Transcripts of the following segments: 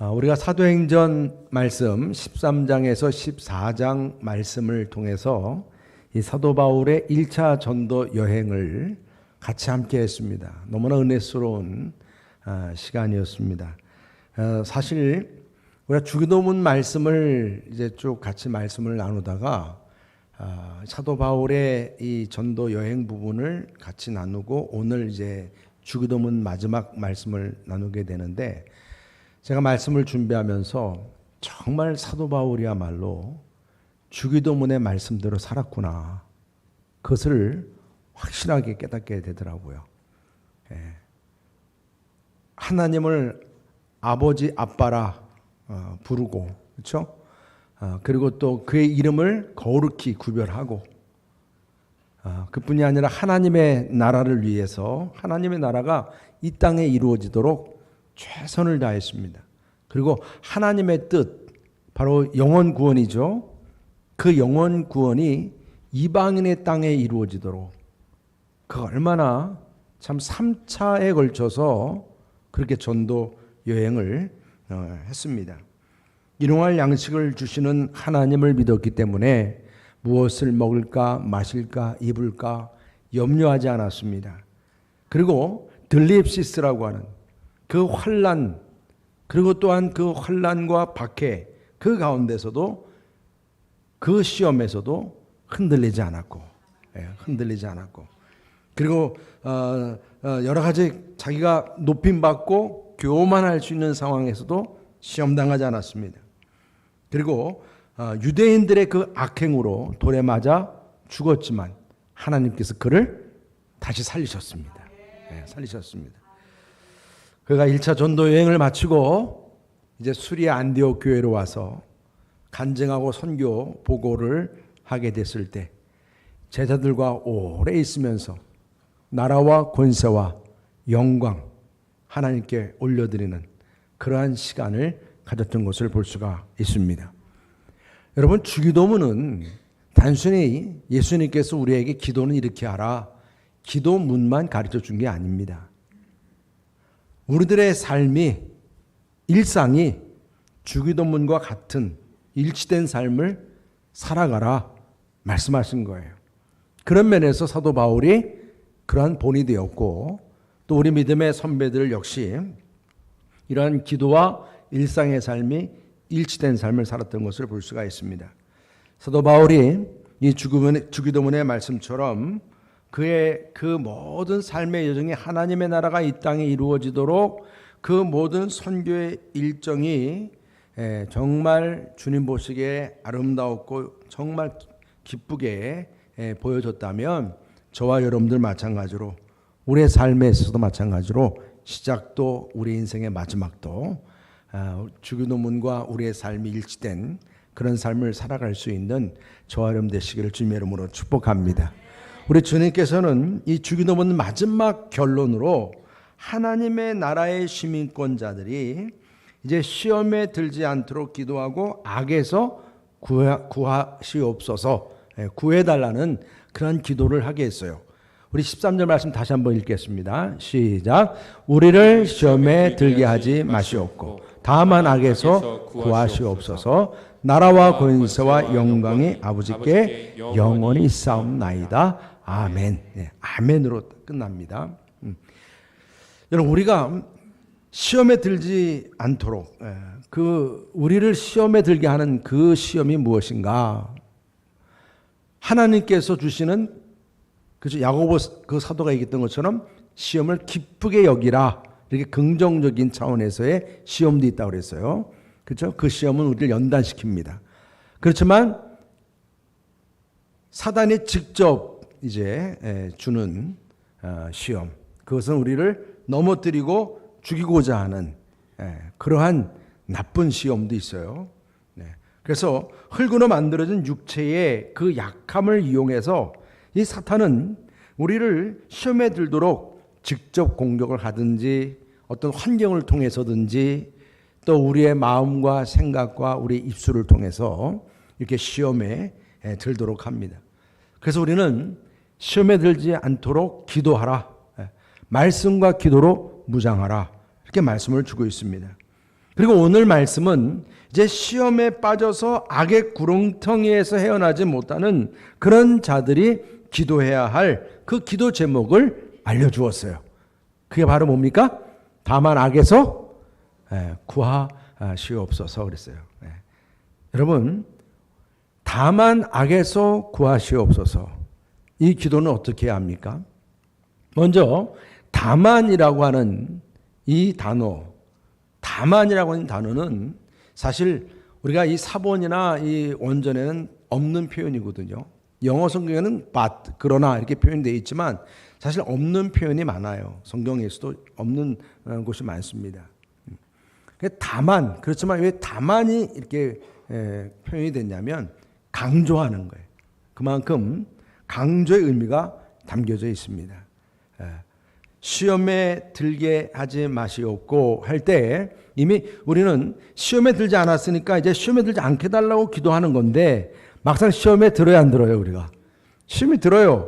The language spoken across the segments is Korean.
우리가 사도행전 말씀 13장에서 14장 말씀을 통해서 이 사도 바울의 1차 전도 여행을 같이 함께 했습니다. 너무나 은혜스러운 시간이었습니다. 사실 우리가 주기도문 말씀을 이제 쭉 같이 말씀을 나누다가 사도 바울의 이 전도 여행 부분을 같이 나누고 오늘 이제 주기도문 마지막 말씀을 나누게 되는데, 제가 말씀을 준비하면서 정말 사도 바울이야말로 주기도문의 말씀대로 살았구나, 그것을 확실하게 깨닫게 되더라고요. 하나님을 아버지 아빠라 부르고, 그렇죠? 그리고 또 그의 이름을 거룩히 구별하고, 그뿐이 아니라 하나님의 나라를 위해서 하나님의 나라가 이 땅에 이루어지도록 최선을 다했습니다. 그리고 하나님의 뜻, 바로 영원 구원이죠. 그 영원 구원이 이방인의 땅에 이루어지도록, 그 얼마나 참 3차에 걸쳐서 그렇게 전도 여행을 했습니다. 일용할 양식을 주시는 하나님을 믿었기 때문에 무엇을 먹을까 마실까 입을까 염려하지 않았습니다. 그리고 들립시스라고 하는 그 환난, 그리고 또한 그 환난과 박해, 그 가운데서도 그 시험에서도 흔들리지 않았고, 그리고 여러 가지 자기가 높임받고 교만할 수 있는 상황에서도 시험당하지 않았습니다. 그리고 유대인들의 그 악행으로 돌에 맞아 죽었지만 하나님께서 그를 다시 살리셨습니다. 살리셨습니다. 그가 1차 전도 여행을 마치고 이제 수리아 안디옥 교회로 와서 간증하고 선교 보고를 하게 됐을 때 제자들과 오래 있으면서 나라와 권세와 영광 하나님께 올려드리는 그러한 시간을 가졌던 것을 볼 수가 있습니다. 여러분, 주기도문은 단순히 예수님께서 우리에게 기도는 이렇게 하라, 기도문만 가르쳐 준 게 아닙니다. 우리들의 삶이, 일상이 주기도문과 같은 일치된 삶을 살아가라 말씀하신 거예요. 그런 면에서 사도 바울이 그러한 본이 되었고, 또 우리 믿음의 선배들 역시 이러한 기도와 일상의 삶이 일치된 삶을 살았던 것을 볼 수가 있습니다. 사도 바울이 이 주기도문의 말씀처럼 그의 그 모든 삶의 여정이 하나님의 나라가 이 땅에 이루어지도록 그 모든 선교의 일정이 정말 주님 보시기에 아름다웠고 정말 기쁘게 보여졌다면, 저와 여러분들 마찬가지로 우리의 삶에 있어서도 마찬가지로 시작도 우리 인생의 마지막도 주기도문과 우리의 삶이 일치된 그런 삶을 살아갈 수 있는 저와 여러분 되시기를 주님의 이름으로 축복합니다. 우리 주님께서는 이 주기도문 마지막 결론으로 하나님의 나라의 시민권자들이 이제 시험에 들지 않도록 기도하고 악에서 구하시옵소서, 구해달라는 그런 기도를 하게 했어요. 우리 13절 말씀 다시 한번 읽겠습니다. 시작. 우리를 시험에 들게 하지 마시옵고 다만 악에서 구하시옵소서. 나라와 권세와 영광이 아버지께 영원히 있사옵나이다. 아멘. 아멘으로 끝납니다. 여러분, 우리가 시험에 들지 않도록, 우리를 시험에 들게 하는 그 시험이 무엇인가? 하나님께서 주시는, 그렇죠, 야고보 그 사도가 얘기했던 것처럼 시험을 기쁘게 여기라, 이렇게 긍정적인 차원에서의 시험도 있다고 그랬어요. 그렇죠? 그 시험은 우리를 연단시킵니다. 그렇지만 사단이 직접 이제 주는 시험, 그것은 우리를 넘어뜨리고 죽이고자 하는 그러한 나쁜 시험도 있어요. 그래서 흙으로 만들어진 육체의 그 약함을 이용해서 이 사탄은 우리를 시험에 들도록 직접 공격을 하든지 어떤 환경을 통해서든지 또 우리의 마음과 생각과 우리의 입술을 통해서 이렇게 시험에 들도록 합니다. 그래서 우리는 시험에 들지 않도록 기도하라, 말씀과 기도로 무장하라, 이렇게 말씀을 주고 있습니다. 그리고 오늘 말씀은 이제 시험에 빠져서 악의 구렁텅이에서 헤어나지 못하는 그런 자들이 기도해야 할 그 기도 제목을 알려주었어요. 그게 바로 뭡니까? 다만 악에서 구하시옵소서 그랬어요. 여러분, 다만 악에서 구하시옵소서. 이 기도는 어떻게 해야 합니까? 먼저 다만이라고 하는 이 단어, 다만이라고 하는 단어는 사실 우리가 이 사본이나 이 원전에는 없는 표현이거든요. 영어 성경에는 but, 그러나 이렇게 표현되어 있지만 사실 없는 표현이 많아요. 성경에서도 없는 곳이 많습니다. 다만, 그렇지만 왜 다만이 이렇게 표현이 됐냐면 강조하는 거예요. 그만큼 강조의 의미가 담겨져 있습니다. 시험에 들게 하지 마시옵고 할 때 이미 우리는 시험에 들지 않았으니까 이제 시험에 들지 않게 달라고 기도하는 건데 막상 시험에 들어야 안 들어요, 우리가? 시험에 들어요.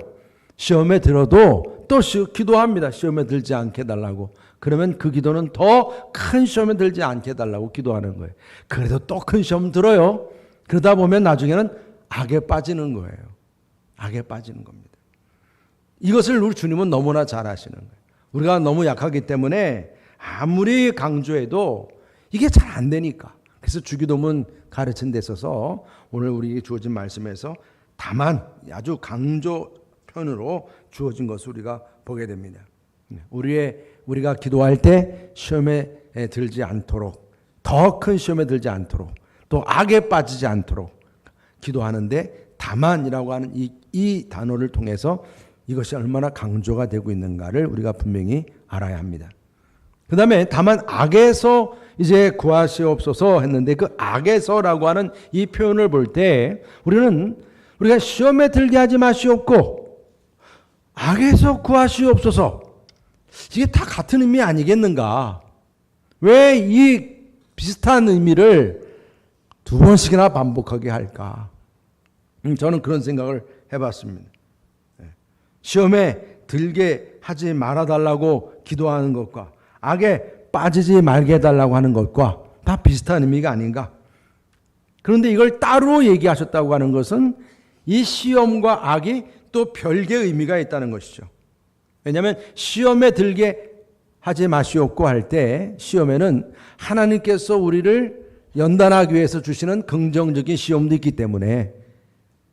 시험에 들어도 또 기도합니다. 시험에 들지 않게 달라고. 그러면 그 기도는 더 큰 시험에 들지 않게 달라고 기도하는 거예요. 그래도 또 큰 시험 들어요. 그러다 보면 나중에는 악에 빠지는 거예요. 악에 빠지는 겁니다. 이것을 우리 주님은 너무나 잘 아시는 거예요. 우리가 너무 약하기 때문에 아무리 강조해도 이게 잘 안 되니까. 그래서 주기도문 가르친 데 있어서 오늘 우리에게 주어진 말씀에서 다만 아주 강조 편으로 주어진 것을 우리가 보게 됩니다. 우리가 기도할 때 시험에 들지 않도록, 더 큰 시험에 들지 않도록, 또 악에 빠지지 않도록 기도하는데 다만이라고 하는 이 단어를 통해서 이것이 얼마나 강조가 되고 있는가를 우리가 분명히 알아야 합니다. 그 다음에 다만 악에서 이제 구하시옵소서 했는데 그 악에서라고 하는 이 표현을 볼 때 우리가 시험에 들게 하지 마시옵고 악에서 구하시옵소서, 이게 다 같은 의미 아니겠는가? 왜 이 비슷한 의미를 두 번씩이나 반복하게 할까? 저는 그런 생각을 해봤습니다. 시험에 들게 하지 말아달라고 기도하는 것과 악에 빠지지 말게 해달라고 하는 것과 다 비슷한 의미가 아닌가? 그런데 이걸 따로 얘기하셨다고 하는 것은 이 시험과 악이 또 별개의 의미가 있다는 것이죠. 왜냐하면 시험에 들게 하지 마시옵고 할 때 시험에는 하나님께서 우리를 연단하기 위해서 주시는 긍정적인 시험도 있기 때문에,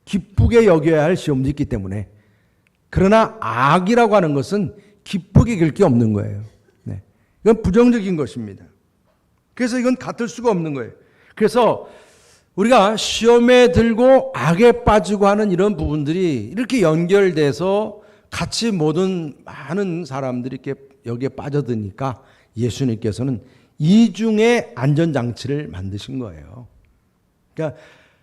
기쁘게 여겨야 할 시험도 있기 때문에, 그러나 악이라고 하는 것은 기쁘게 길 게 없는 거예요. 이건 부정적인 것입니다. 그래서 이건 같을 수가 없는 거예요. 그래서 우리가 시험에 들고 악에 빠지고 하는 이런 부분들이 이렇게 연결돼서 같이 많은 사람들이 이렇게 여기에 빠져드니까 예수님께서는 이중의 안전장치를 만드신 거예요. 그러니까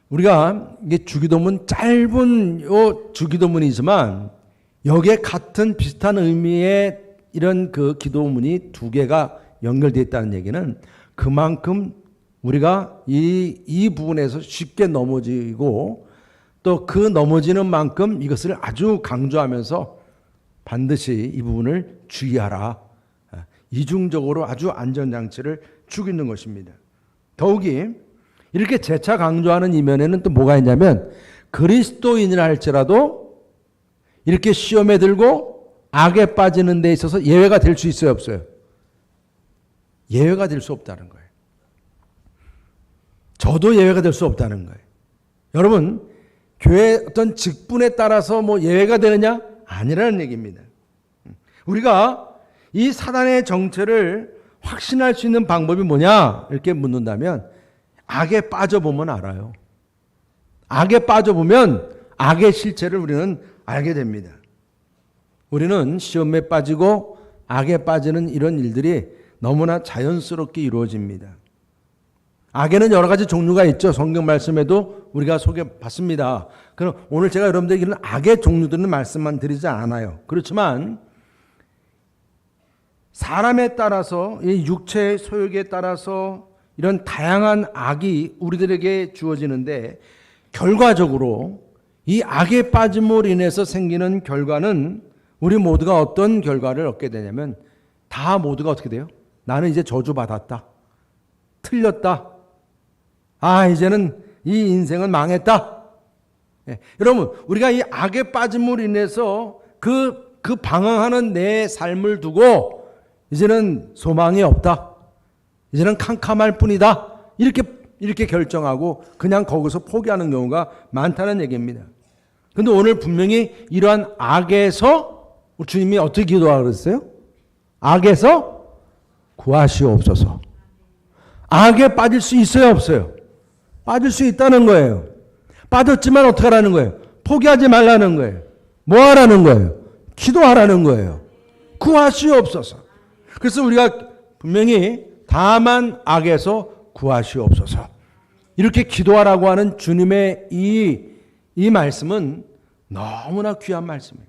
우리가 이게 주기도문, 짧은 주기도문이지만 여기에 같은 비슷한 의미의 이런 그 기도문이 두 개가 연결되어 있다는 얘기는 그만큼 우리가 이 부분에서 쉽게 넘어지고 또 그 넘어지는 만큼 이것을 아주 강조하면서 반드시 이 부분을 주의하라. 이중적으로 아주 안전장치를 주고 있는 것입니다. 더욱이 이렇게 재차 강조하는 이면에는 또 뭐가 있냐면 그리스도인이라 할지라도 이렇게 시험에 들고 악에 빠지는 데 있어서 예외가 될 수 있어요, 없어요? 예외가 될 수 없다는 거예요. 저도 예외가 될 수 없다는 거예요. 여러분, 교회 어떤 직분에 따라서 뭐 예외가 되느냐? 아니라는 얘기입니다. 우리가 이 사단의 정체를 확신할 수 있는 방법이 뭐냐? 이렇게 묻는다면 악에 빠져보면 알아요. 악에 빠져보면 악의 실체를 우리는 알게 됩니다. 우리는 시험에 빠지고 악에 빠지는 이런 일들이 너무나 자연스럽게 이루어집니다. 악에는 여러 가지 종류가 있죠. 성경 말씀에도 우리가 소개받습니다. 그럼 오늘 제가 여러분들에게 이런 악의 종류들은 말씀만 드리지 않아요. 그렇지만 사람에 따라서, 이 육체의 소욕에 따라서 이런 다양한 악이 우리들에게 주어지는데 결과적으로 이 악에 빠짐으로 인해서 생기는 결과는 우리 모두가 어떤 결과를 얻게 되냐면 다 모두가 어떻게 돼요? 나는 이제 저주받았다. 틀렸다. 이제는 이 인생은 망했다. 여러분, 우리가 이 악에 빠짐으로 인해서 그 방황하는 내 삶을 두고 이제는 소망이 없다. 이제는 캄캄할 뿐이다. 이렇게 결정하고 그냥 거기서 포기하는 경우가 많다는 얘기입니다. 그런데 오늘 분명히 이러한 악에서 주님이 어떻게 기도하라고 그랬어요? 악에서 구하시옵소서. 악에 빠질 수 있어요, 없어요? 빠질 수 있다는 거예요. 빠졌지만 어떻게 하라는 거예요? 포기하지 말라는 거예요. 뭐 하라는 거예요? 기도하라는 거예요. 구하시옵소서. 그래서 우리가 분명히 다만 악에서 구하시옵소서. 이렇게 기도하라고 하는 주님의 이 말씀은 너무나 귀한 말씀이에요.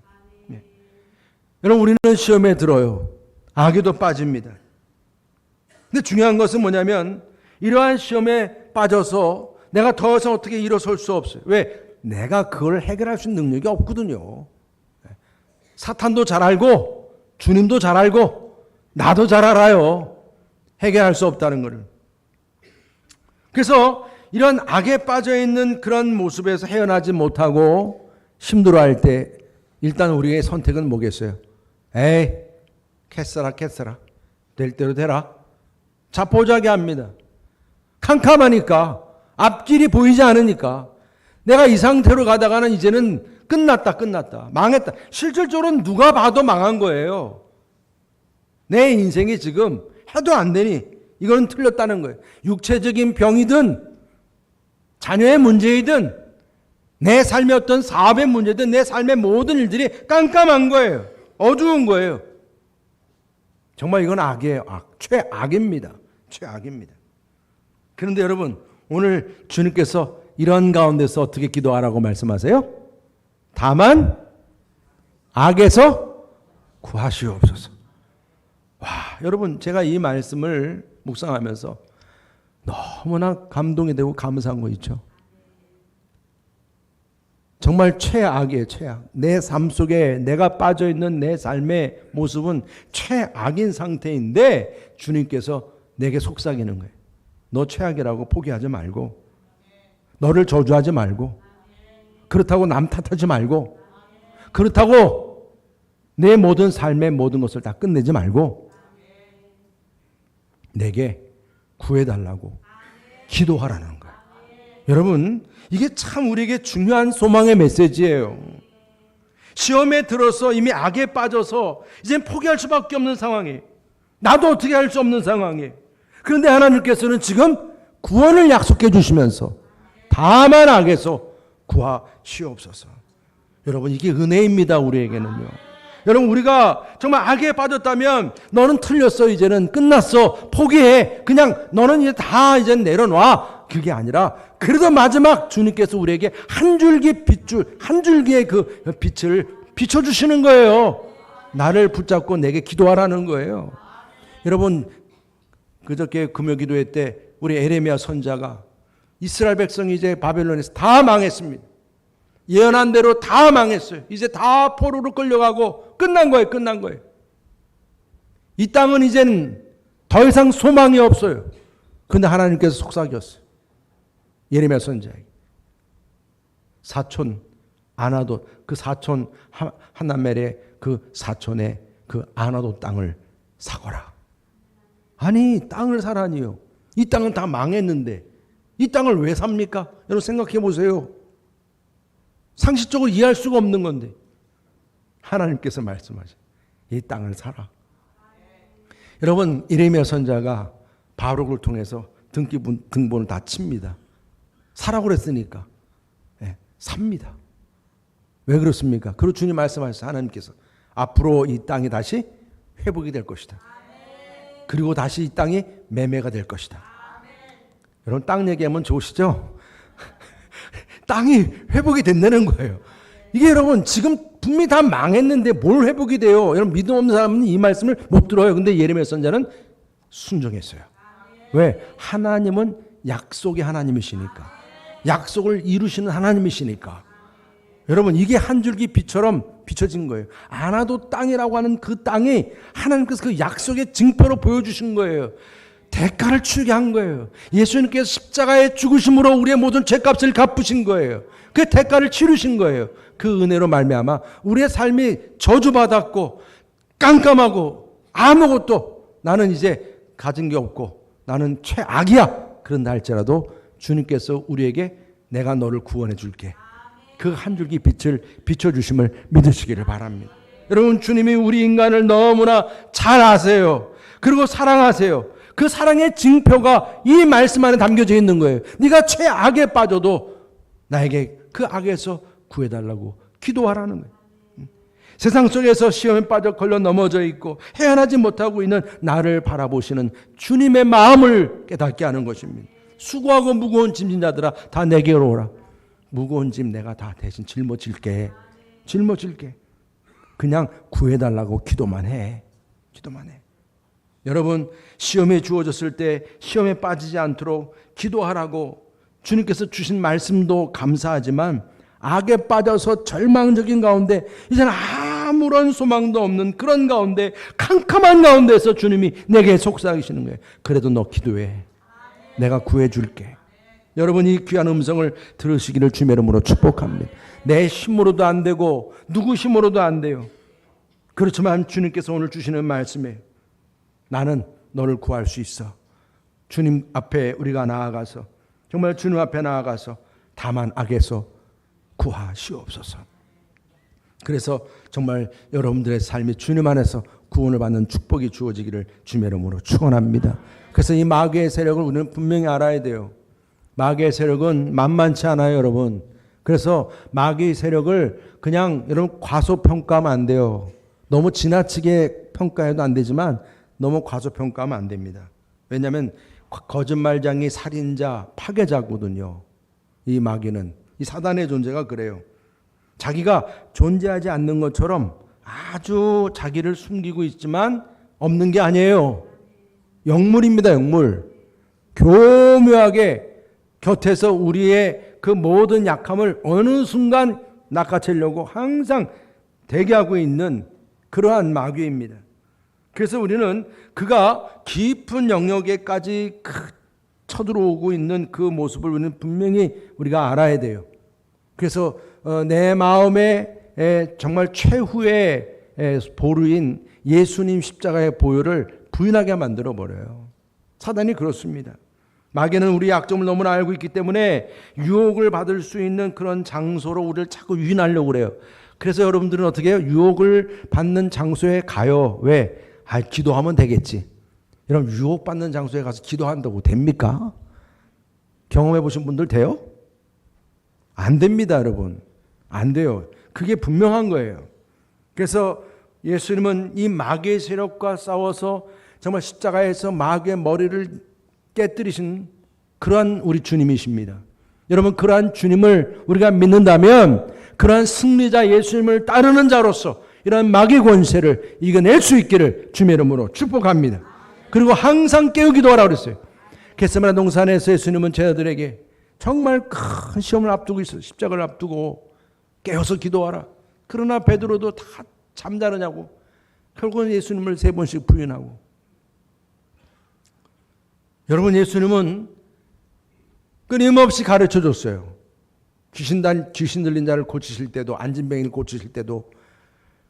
여러분, 우리는 시험에 들어요. 악에도 빠집니다. 근데 중요한 것은 뭐냐면 이러한 시험에 빠져서 내가 더 이상 어떻게 일어설 수 없어요. 왜? 내가 그걸 해결할 수 있는 능력이 없거든요. 사탄도 잘 알고 주님도 잘 알고 나도 잘 알아요. 해결할 수 없다는 것을. 그래서 이런 악에 빠져있는 그런 모습에서 헤어나지 못하고 힘들어할 때 일단 우리의 선택은 뭐겠어요? 캐서라 될 대로 되라. 자포자기 합니다. 캄캄하니까 앞길이 보이지 않으니까 내가 이 상태로 가다가는 이제는 끝났다 망했다. 실질적으로는 누가 봐도 망한 거예요. 내 인생이 지금 해도 안 되니 이건 틀렸다는 거예요. 육체적인 병이든 자녀의 문제이든 내 삶의 어떤 사업의 문제든 내 삶의 모든 일들이 깜깜한 거예요. 어두운 거예요. 정말 이건 악이에요. 최악입니다. 그런데 여러분, 오늘 주님께서 이런 가운데서 어떻게 기도하라고 말씀하세요? 다만 악에서 구하시옵소서. 여러분, 제가 이 말씀을 묵상하면서 너무나 감동이 되고 감사한 거 있죠. 정말 최악이에요, 최악. 내 삶 속에 내가 빠져있는 내 삶의 모습은 최악인 상태인데 주님께서 내게 속삭이는 거예요. 너 최악이라고 포기하지 말고, 너를 저주하지 말고, 그렇다고 남 탓하지 말고, 그렇다고 내 모든 삶의 모든 것을 다 끝내지 말고 내게 구해달라고 기도하라는 거예요. 여러분, 이게 참 우리에게 중요한 소망의 메시지예요. 시험에 들어서 이미 악에 빠져서 이제 포기할 수밖에 없는 상황이에요. 나도 어떻게 할 수 없는 상황이에요. 그런데 하나님께서는 지금 구원을 약속해 주시면서 다만 악에서 구하시옵소서. 여러분, 이게 은혜입니다. 우리에게는요. 여러분, 우리가 정말 악에 빠졌다면 너는 틀렸어, 이제는 끝났어, 포기해, 그냥 너는 이제 다 이제 내려놔, 그게 아니라 그래도 마지막 주님께서 우리에게 한 줄기의 그 빛을 비춰주시는 거예요. 나를 붙잡고 내게 기도하라는 거예요. 여러분, 그저께 금요기도회 때 우리 에레미야 선자가 이스라엘 백성이 이제 바벨론에서 다 망했습니다. 예언한 대로 다 망했어요. 이제 다 포로로 끌려가고 끝난 거예요. 이 땅은 이제는 더 이상 소망이 없어요. 그런데 하나님께서 속삭였어요. 예레미야 선자에게. 사촌 아나도, 그 사촌 하나멜의 그 사촌의 그 아나도 땅을 사거라. 아니, 땅을 사라니요. 이 땅은 다 망했는데 이 땅을 왜 삽니까? 여러분 생각해 보세요. 상식적으로 이해할 수가 없는 건데 하나님께서 말씀하셔. 이 땅을 사라. 여러분, 예레미야 선자가 바룩을 통해서 등본을 다 칩니다. 사라고 그랬으니까 삽니다. 왜 그렇습니까? 그리고 주님 말씀하셨어요. 하나님께서 앞으로 이 땅이 다시 회복이 될 것이다. 그리고 다시 이 땅이 매매가 될 것이다. 여러분, 땅 얘기하면 좋으시죠? 땅이 회복이 된다는 거예요. 이게 여러분, 지금 분명히 다 망했는데 뭘 회복이 돼요? 여러분, 믿음 없는 사람은 이 말씀을 못 들어요. 근데 예레미야 선자는 순종했어요. 왜? 하나님은 약속의 하나님이시니까. 약속을 이루시는 하나님이시니까. 여러분, 이게 한 줄기 빛처럼 비춰진 거예요. 아나도 땅이라고 하는 그 땅이 하나님께서 그 약속의 증표로 보여주신 거예요. 대가를 치르게 한 거예요. 예수님께서 십자가의 죽으심으로 우리의 모든 죄값을 갚으신 거예요. 그 대가를 치르신 거예요. 그 은혜로 말미암아 우리의 삶이 저주받았고 깜깜하고 아무것도 나는 이제 가진 게 없고 나는 최악이야. 그런다 할지라도 주님께서 우리에게 내가 너를 구원해 줄게. 그 한 줄기 빛을 비춰주심을 믿으시기를 바랍니다. 여러분, 주님이 우리 인간을 너무나 잘 아세요. 그리고 사랑하세요. 그 사랑의 징표가 이 말씀 안에 담겨져 있는 거예요. 네가 최악에 빠져도 나에게 그 악에서 구해달라고 기도하라는 거예요. 세상 속에서 시험에 빠져 걸려 넘어져 있고 헤어나지 못하고 있는 나를 바라보시는 주님의 마음을 깨닫게 하는 것입니다. 수고하고 무거운 짐진 자들아 다 내게로 오라. 무거운 짐 내가 다 대신 짊어질게. 그냥 구해달라고 기도만 해. 여러분, 시험에 주어졌을 때 시험에 빠지지 않도록 기도하라고 주님께서 주신 말씀도 감사하지만 악에 빠져서 절망적인 가운데 이제는 아무런 소망도 없는 그런 가운데 캄캄한 가운데서 주님이 내게 속삭이시는 거예요. 그래도 너 기도해. 내가 구해줄게. 여러분, 이 귀한 음성을 들으시기를 주의 이름으로 축복합니다. 내 힘으로도 안 되고 누구 힘으로도 안 돼요. 그렇지만 주님께서 오늘 주시는 말씀에 나는 너를 구할 수 있어. 주님 앞에 우리가 나아가서 정말 주님 앞에 나아가서 다만 악에서 구하시옵소서. 그래서 정말 여러분들의 삶이 주님 안에서 구원을 받는 축복이 주어지기를 주님의 이름으로 축원합니다. 그래서 이 마귀의 세력을 우리는 분명히 알아야 돼요. 마귀의 세력은 만만치 않아요, 여러분. 그래서 마귀의 세력을 그냥 여러분 과소평가하면 안 돼요. 너무 지나치게 평가해도 안 되지만 너무 과소평가하면 안 됩니다. 왜냐하면 거짓말장이 살인자, 파괴자거든요. 이 마귀는, 이 사단의 존재가 그래요. 자기가 존재하지 않는 것처럼 아주 자기를 숨기고 있지만 없는 게 아니에요. 영물입니다, 영물. 교묘하게 곁에서 우리의 그 모든 약함을 어느 순간 낚아채려고 항상 대기하고 있는 그러한 마귀입니다. 그래서 우리는 그가 깊은 영역에까지 쳐들어오고 있는 그 모습을 우리는 분명히 우리가 알아야 돼요. 그래서 내 마음에 정말 최후의 보루인 예수님 십자가의 보혈을 부인하게 만들어 버려요. 사단이 그렇습니다. 마귀는 우리의 약점을 너무나 알고 있기 때문에 유혹을 받을 수 있는 그런 장소로 우리를 자꾸 유인하려고 그래요. 그래서 여러분들은 어떻게 해요? 유혹을 받는 장소에 가요. 왜? 기도하면 되겠지. 여러분, 유혹받는 장소에 가서 기도한다고 됩니까? 경험해 보신 분들 돼요? 안 됩니다, 여러분. 안 돼요. 그게 분명한 거예요. 그래서 예수님은 이 마귀의 세력과 싸워서 정말 십자가에서 마귀의 머리를 깨뜨리신 그러한 우리 주님이십니다. 여러분, 그러한 주님을 우리가 믿는다면 그러한 승리자 예수님을 따르는 자로서 이런 마귀 권세를 이겨낼 수 있기를 주님의 이름으로 축복합니다. 그리고 항상 깨우기도 하라고 그랬어요. 겟세마네 동산에서 예수님은 제자들에게 정말 큰 시험을 앞두고 있어요. 십자가를 앞두고 깨어서 기도하라. 그러나 베드로도 다 잠자느냐고 결국은 예수님을 3번씩 부인하고. 여러분, 예수님은 끊임없이 가르쳐 줬어요. 귀신 들린 자를 고치실 때도, 안진뱅이를 고치실 때도.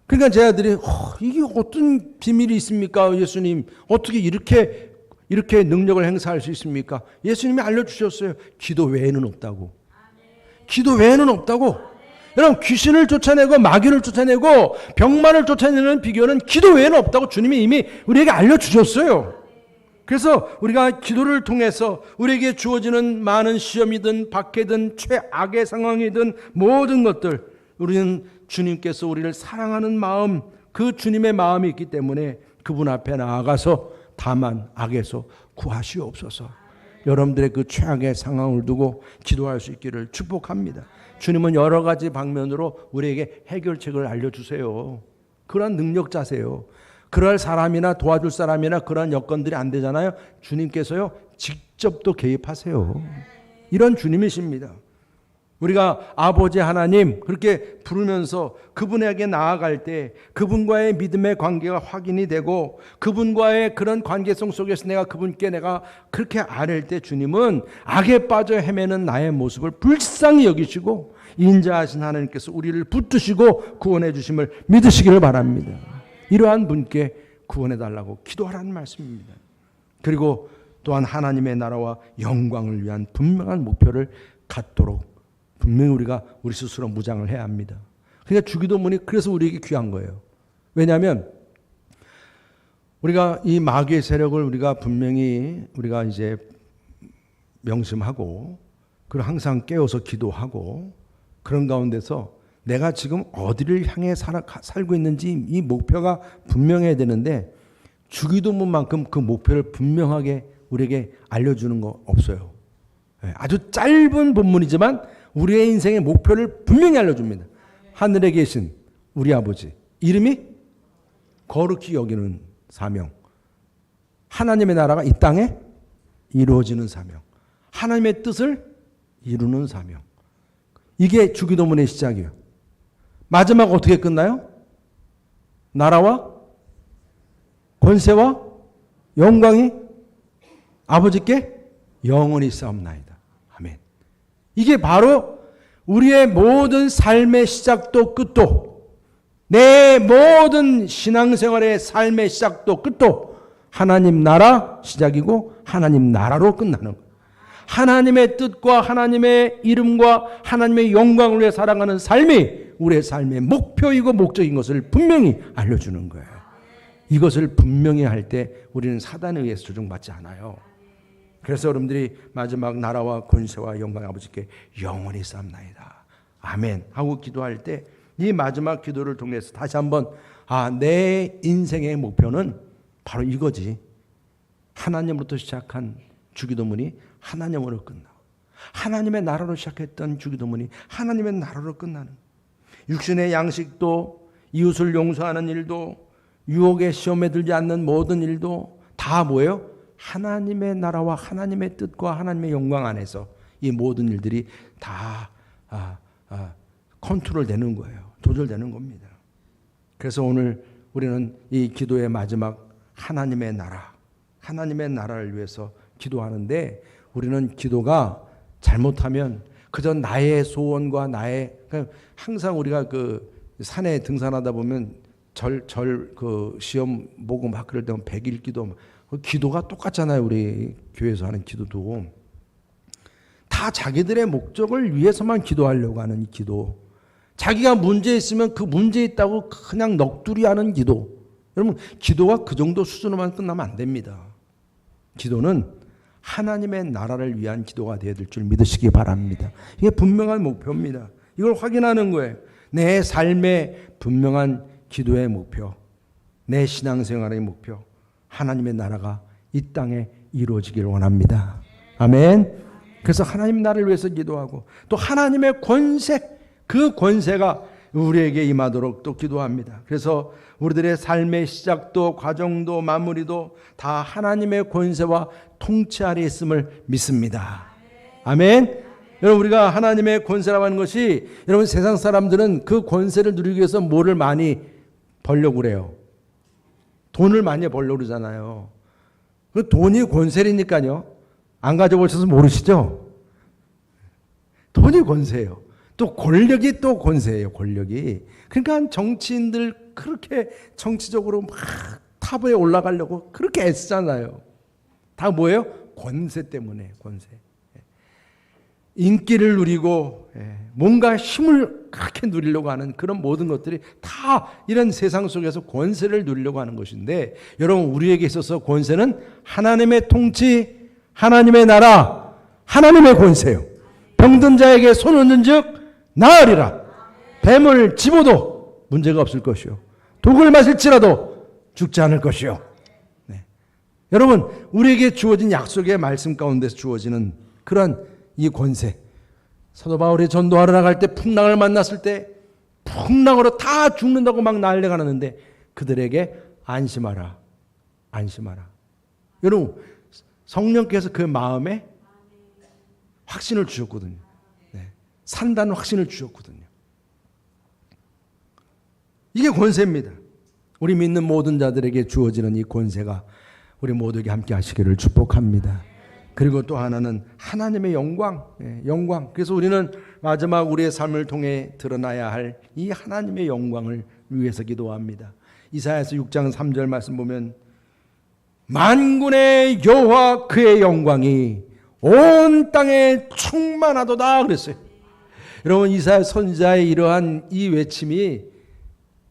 그러니까 제자들이 이게 어떤 비밀이 있습니까? 예수님 어떻게 이렇게 능력을 행사할 수 있습니까? 예수님이 알려주셨어요. 기도 외에는 없다고. 기도 외에는 없다고. 여러분, 귀신을 쫓아내고 마귀를 쫓아내고 병만을 쫓아내는 비결은 기도 외에는 없다고 주님이 이미 우리에게 알려주셨어요. 그래서 우리가 기도를 통해서 우리에게 주어지는 많은 시험이든 박해든 최악의 상황이든 모든 것들, 우리는 주님께서 우리를 사랑하는 마음, 그 주님의 마음이 있기 때문에 그분 앞에 나아가서 다만 악에서 구하시옵소서. 여러분들의 그 최악의 상황을 두고 기도할 수 있기를 축복합니다. 주님은 여러 가지 방면으로 우리에게 해결책을 알려주세요. 그러한 능력자세요. 그럴 사람이나 도와줄 사람이나 그런 여건들이 안 되잖아요. 주님께서요 직접 또 개입하세요. 이런 주님이십니다. 우리가 아버지 하나님 그렇게 부르면서 그분에게 나아갈 때 그분과의 믿음의 관계가 확인이 되고 그분과의 그런 관계성 속에서 내가 그분께 내가 그렇게 아뢰일 때 주님은 악에 빠져 헤매는 나의 모습을 불쌍히 여기시고 인자하신 하나님께서 우리를 붙드시고 구원해 주심을 믿으시기를 바랍니다. 이러한 분께 구원해 달라고 기도하라는 말씀입니다. 그리고 또한 하나님의 나라와 영광을 위한 분명한 목표를 갖도록 분명히 우리가 우리 스스로 무장을 해야 합니다. 그러니까 주기도문이 그래서 우리에게 귀한 거예요. 왜냐하면 우리가 이 마귀의 세력을 우리가 분명히 우리가 이제 명심하고 그리고 항상 깨워서 기도하고 그런 가운데서 내가 지금 어디를 향해 살고 있는지 이 목표가 분명해야 되는데 주기도문만큼 그 목표를 분명하게 우리에게 알려주는 거 없어요. 아주 짧은 본문이지만 우리의 인생의 목표를 분명히 알려줍니다. 하늘에 계신 우리 아버지 이름이 거룩히 여기는 사명, 하나님의 나라가 이 땅에 이루어지는 사명, 하나님의 뜻을 이루는 사명. 이게 주기도문의 시작이에요. 마지막 어떻게 끝나요? 나라와 권세와 영광이 아버지께 영원히 싸움나이다. 아멘. 이게 바로 우리의 모든 삶의 시작도 끝도 내 모든 신앙생활의 삶의 시작도 끝도 하나님 나라 시작이고 하나님 나라로 끝나는 거예요. 하나님의 뜻과 하나님의 이름과 하나님의 영광을 위해 살아가는 삶이 우리의 삶의 목표이고 목적인 것을 분명히 알려주는 거예요. 이것을 분명히 할 때 우리는 사단에 의해서 조종받지 않아요. 그래서 여러분들이 마지막 나라와 권세와 영광의 아버지께 영원히 싸움나이다. 아멘 하고 기도할 때 이 마지막 기도를 통해서 다시 한번 내 인생의 목표는 바로 이거지. 하나님으로부터 시작한 주기도문이 하나님으로 끝나고 하나님의 나라로 시작했던 주기도문이 하나님의 나라로 끝나는 육신의 양식도 이웃을 용서하는 일도 유혹의 시험에 들지 않는 모든 일도 다 뭐예요? 하나님의 나라와 하나님의 뜻과 하나님의 영광 안에서 이 모든 일들이 다 컨트롤되는 거예요. 조절되는 겁니다. 그래서 오늘 우리는 이 기도의 마지막 하나님의 나라를 위해서 기도하는데 우리는 기도가 잘못하면 그저 나의 소원과 그러니까 항상 우리가 그 산에 등산하다 보면 그 시험 보고 막 그럴 때면 100일 기도 기도가 똑같잖아요. 우리 교회에서 하는 기도도 다 자기들의 목적을 위해서만 기도하려고 하는 이 기도, 자기가 문제 있으면 그 문제 있다고 그냥 넋두리하는 기도. 여러분 기도가 그 정도 수준으로만 끝나면 안 됩니다. 기도는 하나님의 나라를 위한 기도가 되어야 될 줄 믿으시기 바랍니다. 이게 분명한 목표입니다. 이걸 확인하는 거예요. 내 삶의 분명한 기도의 목표, 내 신앙생활의 목표, 하나님의 나라가 이 땅에 이루어지기를 원합니다. 아멘. 그래서 하나님 나라를 위해서 기도하고 또 하나님의 권세, 그 권세가 우리에게 임하도록 또 기도합니다. 그래서 우리들의 삶의 시작도 과정도 마무리도 다 하나님의 권세와 통치 아래 있음을 믿습니다. 아멘. 여러분 우리가 하나님의 권세라고 하는 것이 여러분 세상 사람들은 그 권세를 누리기 위해서 뭐를 많이 벌려고 그래요. 돈을 많이 벌려고 그러잖아요. 그 돈이 권세니까요. 안 가져보셔서 모르시죠? 돈이 권세예요. 또 권력이 또 권세예요. 권력이. 그러니까 정치인들 그렇게 정치적으로 막 탑에 올라가려고 그렇게 애쓰잖아요. 다 뭐예요? 권세 때문에. 권세. 인기를 누리고 뭔가 힘을 그렇게 누리려고 하는 그런 모든 것들이 다 이런 세상 속에서 권세를 누리려고 하는 것인데 여러분 우리에게 있어서 권세는 하나님의 통치, 하나님의 나라, 하나님의 권세요. 병든 자에게 손 얹은 즉 나으리라. 뱀을 집어도 문제가 없을 것이요. 독을 마실지라도 죽지 않을 것이요. 네. 여러분 우리에게 주어진 약속의 말씀 가운데서 주어지는 그런 이 권세. 사도 바울이 전도하러 나갈 때 풍랑을 만났을 때 풍랑으로 다 죽는다고 막 난리가 났는데 그들에게 안심하라. 안심하라. 여러분 성령께서 그 마음에 확신을 주셨거든요. 네. 산다는 확신을 주셨거든요. 이게 권세입니다. 우리 믿는 모든 자들에게 주어지는 이 권세가 우리 모두에게 함께 하시기를 축복합니다. 그리고 또 하나는 하나님의 영광, 영광. 그래서 우리는 마지막 우리의 삶을 통해 드러나야 할 이 하나님의 영광을 위해서 기도합니다. 이사야서 6장 3절 말씀 보면 만군의 여호와 그의 영광이 온 땅에 충만하도다 그랬어요. 여러분, 이사야 선지자의 이러한 이 외침이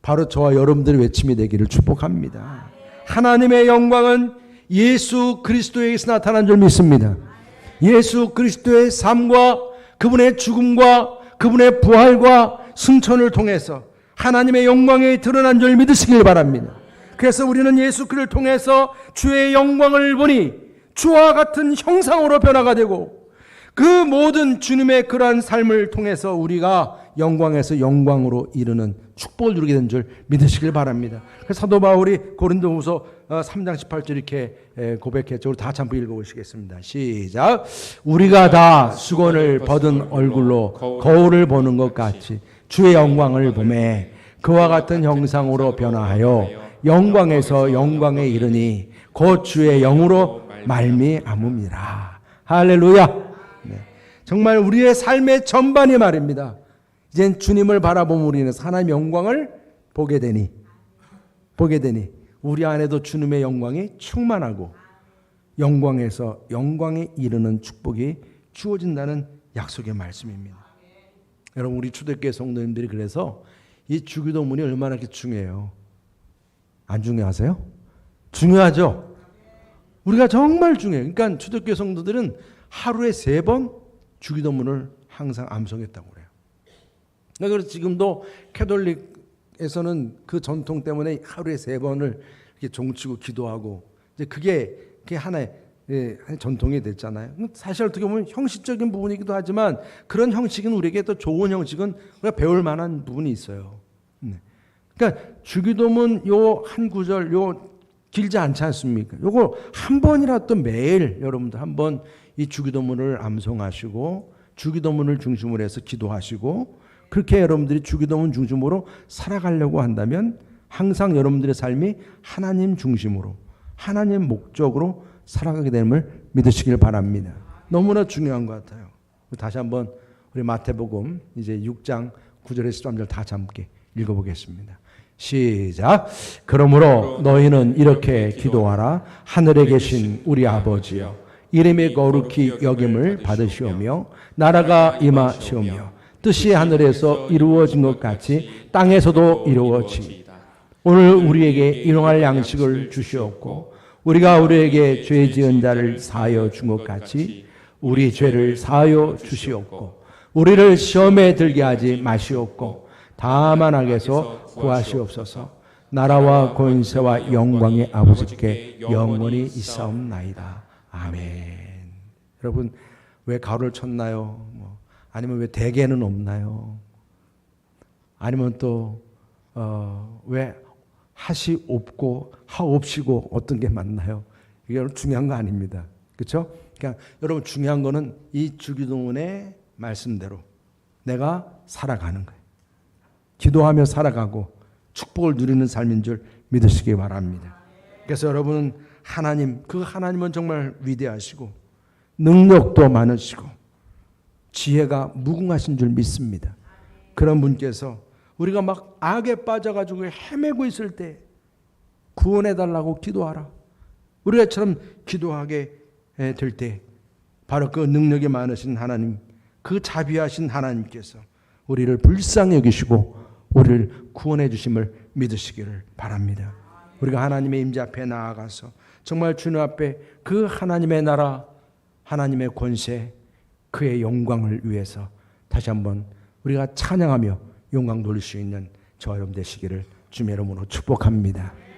바로 저와 여러분들의 외침이 되기를 축복합니다. 하나님의 영광은 예수 그리스도에게서 나타난 줄 믿습니다. 예수 그리스도의 삶과 그분의 죽음과 그분의 부활과 승천을 통해서 하나님의 영광이 드러난 줄 믿으시길 바랍니다. 그래서 우리는 예수 그리스도를 통해서 주의 영광을 보니 주와 같은 형상으로 변화가 되고 그 모든 주님의 그러한 삶을 통해서 우리가 영광에서 영광으로 이르는 축복을 누리게 된 줄 믿으시길 바랍니다. 그래서 사도 바울이 고린도후서 3장 18절 이렇게 고백했죠. 우리 다 같이 한번 읽어보시겠습니다. 시작. 우리가 다 수건을 벗은 얼굴로 거울을 보는 것 같이 주의 영광을 보매 그와 같은 형상으로 변화하여 영광에서 영광에 이르니 곧 주의 영으로 말미암음이라. 할렐루야. 네. 정말 우리의 삶의 전반이 말입니다. 이젠 주님을 바라보면 우리는 하나님의 영광을 보게 되니 우리 안에도 주님의 영광이 충만하고 영광에서 영광에 이르는 축복이 주어진다는 약속의 말씀입니다. 여러분, 우리 초대교회 성도님들이 그래서 이 주기도문이 얼마나 이렇게 중요해요. 안 중요하세요? 중요하죠. 우리가 정말 중요해요. 그러니까 초대교회 성도들은 하루에 3번 주기도문을 항상 암송했다고 그래요. 그래서 지금도 캐톨릭에서는 그 전통 때문에 하루에 3번을 이렇게 종치고 기도하고 이제 그게 하나의 전통이 됐잖아요. 사실 어떻게 보면 형식적인 부분이기도 하지만 그런 형식은 우리에게 또 좋은 형식은 우리가 배울 만한 부분이 있어요. 그러니까 주기도문 요 한 구절 요 길지 않지 않습니까? 요거 한 번이라도 매일 여러분들 한번 이 주기도문을 암송하시고 주기도문을 중심으로 해서 기도하시고 그렇게 여러분들이 주기도문 중심으로 살아가려고 한다면 항상 여러분들의 삶이 하나님 중심으로 하나님 목적으로 살아가게 됨을 믿으시길 바랍니다. 너무나 중요한 것 같아요. 다시 한번 우리 마태복음 이제 6장 9절에서 13절 다 함께 읽어보겠습니다. 시작. 그러므로 너희는 이렇게 기도하라. 하늘에 계신 우리 아버지여, 이름이 거룩히 여김을 받으시오며 나라가 임하시오며 뜻이 하늘에서 이루어진 것 같이 땅에서도 이루어지이다. 오늘 우리에게 일용할 양식을 주시옵고 우리가 우리에게 죄 지은 자를 사하여 준 것 같이 우리 죄를 사하여 주시옵고 우리를 시험에 들게 하지 마시옵고 다만 악에서 구하시옵소서. 나라와 권세와 영광의 아버지께 영원히 있사옵나이다. 아멘. 여러분, 왜 가루를 쳤나요? 아니면 왜 대개는 없나요? 아니면 또 왜 하시 없고 하옵시고 어떤 게 맞나요? 이게 중요한 거 아닙니다. 그렇죠? 그러니까 여러분, 중요한 거는 이 주기도문의 말씀대로 내가 살아가는 거예요. 기도하며 살아가고 축복을 누리는 삶인 줄 믿으시기 바랍니다. 그래서 여러분은 하나님, 그 하나님은 정말 위대하시고 능력도 많으시고 지혜가 무궁하신 줄 믿습니다. 그런 분께서 우리가 막 악에 빠져가지고 헤매고 있을 때 구원해달라고 기도하라. 우리가처럼 기도하게 될 때 바로 그 능력이 많으신 하나님, 그 자비하신 하나님께서 우리를 불쌍히 여기시고 우리를 구원해 주심을 믿으시기를 바랍니다. 우리가 하나님의 임재 앞에 나아가서 정말 주님 앞에 그 하나님의 나라, 하나님의 권세, 그의 영광을 위해서 다시 한번 우리가 찬양하며 영광 돌릴 수 있는 저와 여러분 되시기를 주님의 이름으로 축복합니다.